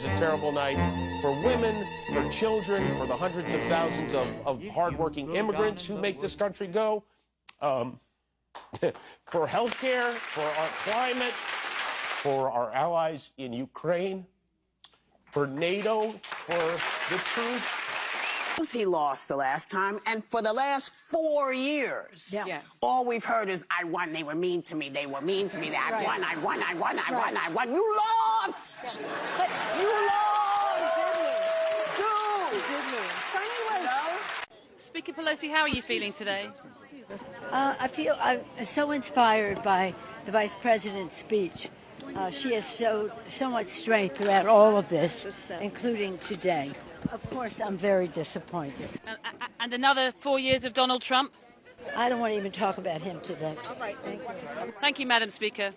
was a terrible night for women, for children, for the hundreds of thousands of hardworking immigrants who make this country go, for healthcare, for our climate, for our allies in Ukraine, for NATO, for the truth. He lost the last time, and for the last 4 years, all we've heard is, I won, they were mean to me, they were mean to me, I won, I won, I won, I won, I won. You lost! But you lost! Speaker Pelosi, how are you feeling today? I'm so inspired by the Vice President's speech. She has showed so much strength throughout all of this, including today. Of course, I'm very disappointed. And another 4 years of Donald Trump? I don't want to even talk about him today. All right, thank you. Thank you, Madam Speaker.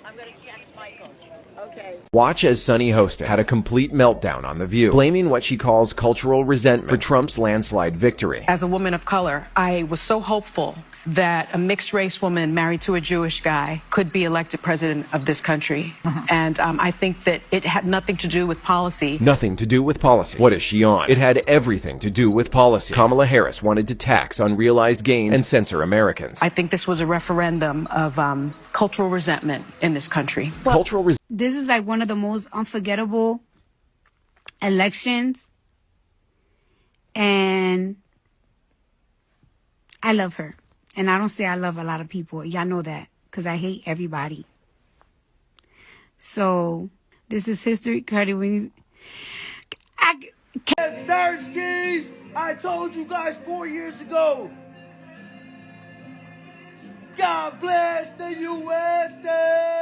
I'm going to text Michael. Okay. Watch as Sunny Hostin had a complete meltdown on The View, blaming what she calls cultural resentment for Trump's landslide victory. As a woman of color, I was so hopeful that a mixed-race woman married to a Jewish guy could be elected president of this country. And I think that it had nothing to do with policy. Nothing to do with policy. What is she on? It had everything to do with policy. Kamala Harris wanted to tax unrealized gains and censor Americans. I think this was a referendum of cultural resentment in this country. This is like one of the most unforgettable elections. And I love her. And I don't say I love a lot of people. Y'all know that, because I hate everybody. So this is history. Cardi, when you... Sirskis, I told you guys 4 years ago. God bless the USA.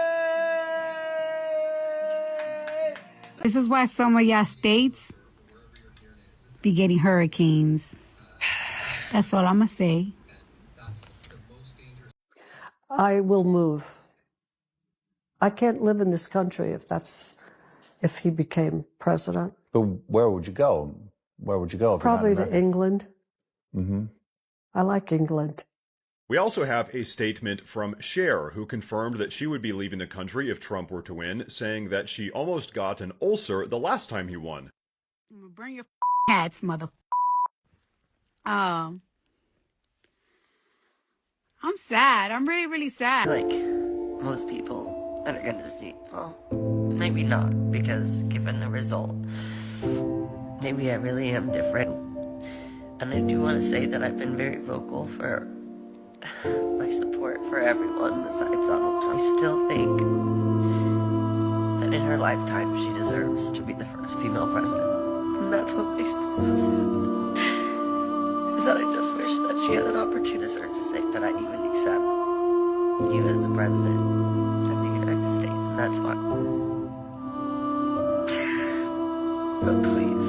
This is why some of y'all states be getting hurricanes. That's all I'm going to say. I will move. I can't live in this country if he became president. But where would you go? Where would you go? Probably to England. Mm-hmm. I like England. We also have a statement from Cher, who confirmed that she would be leaving the country if Trump were to win, saying that she almost got an ulcer the last time he won. Burn your hats, mother. I'm sad. I'm really, really sad. Like most people that are gonna see, well, maybe not, because given the result, maybe I really am different. And I do want to say that I've been very vocal for my support for everyone besides Donald Trump. I still think that in her lifetime she deserves to be the first female president. And that's what makes me so sad. Is that I just wish that she had an opportunity to say that I even accept you as the president of the United States, and that's fine. But please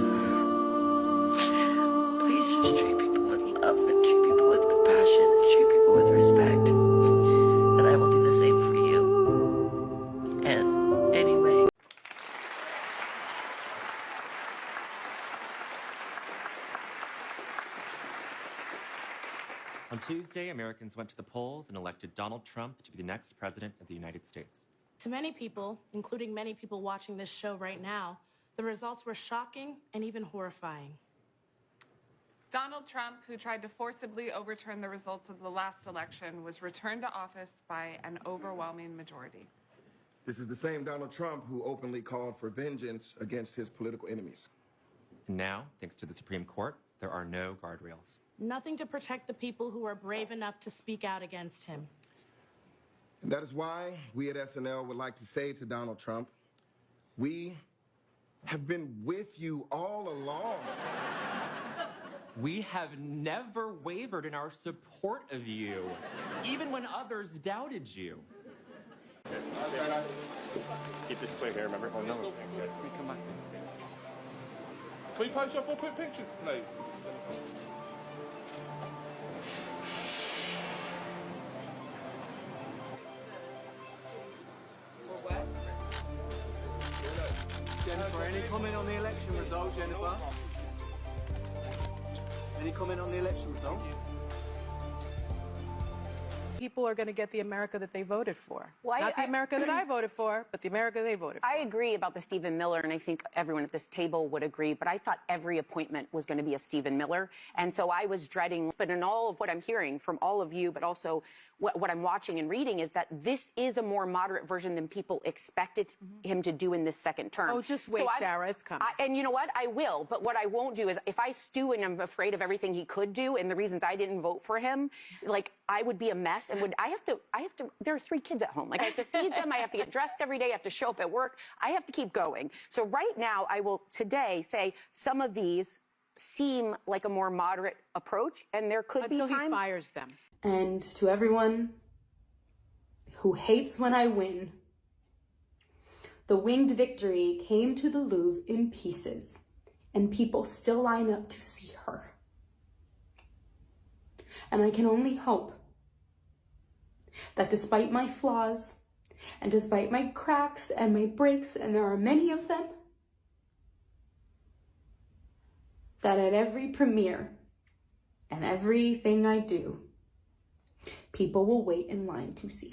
just treat people with love and treat people with compassion and treat people with respect. And I will do the same for you. And anyway. On Tuesday, Americans went to the polls and elected Donald Trump to be the next president of the United States. To many people, including many people watching this show right now, the results were shocking and even horrifying. Donald Trump, who tried to forcibly overturn the results of the last election, was returned to office by an overwhelming majority. This is the same Donald Trump who openly called for vengeance against his political enemies. And now, thanks to the Supreme Court, there are no guardrails. Nothing to protect the people who are brave enough to speak out against him. And that is why we at SNL would like to say to Donald Trump, we have been with you all along. We have never wavered in our support of you, even when others doubted you. Keep this clear here, remember? Oh, no. Thanks, guys. Come back. Can we post your 4 quick pictures, please? Jennifer, any comment on the election result, Jennifer? Any comment on the election result? people are going to get the America that they voted for. Well, Not the America that I voted for, but the America they voted for. I agree about the Stephen Miller, and I think everyone at this table would agree, but I thought every appointment was going to be a Stephen Miller. And so I was dreading, but in all of what I'm hearing from all of you, but also what I'm watching and reading is that this is a more moderate version than people expected him to do in this second term. Oh, just wait, Sarah, it's coming. And you know what? I will. But what I won't do is if I stew and I'm afraid of everything he could do and the reasons I didn't vote for him, like I would be a mess and I have to, there are 3 kids at home. Like I have to feed them. I have to get dressed every day. I have to show up at work. I have to keep going. So right now I will today say some of these seem like a more moderate approach and there could be time. Until he fires them. And to everyone who hates when I win, the winged victory came to the Louvre in pieces, and people still line up to see her. And I can only hope that despite my flaws, and despite my cracks and my breaks, and there are many of them, that at every premiere and everything I do, people will wait in line to see.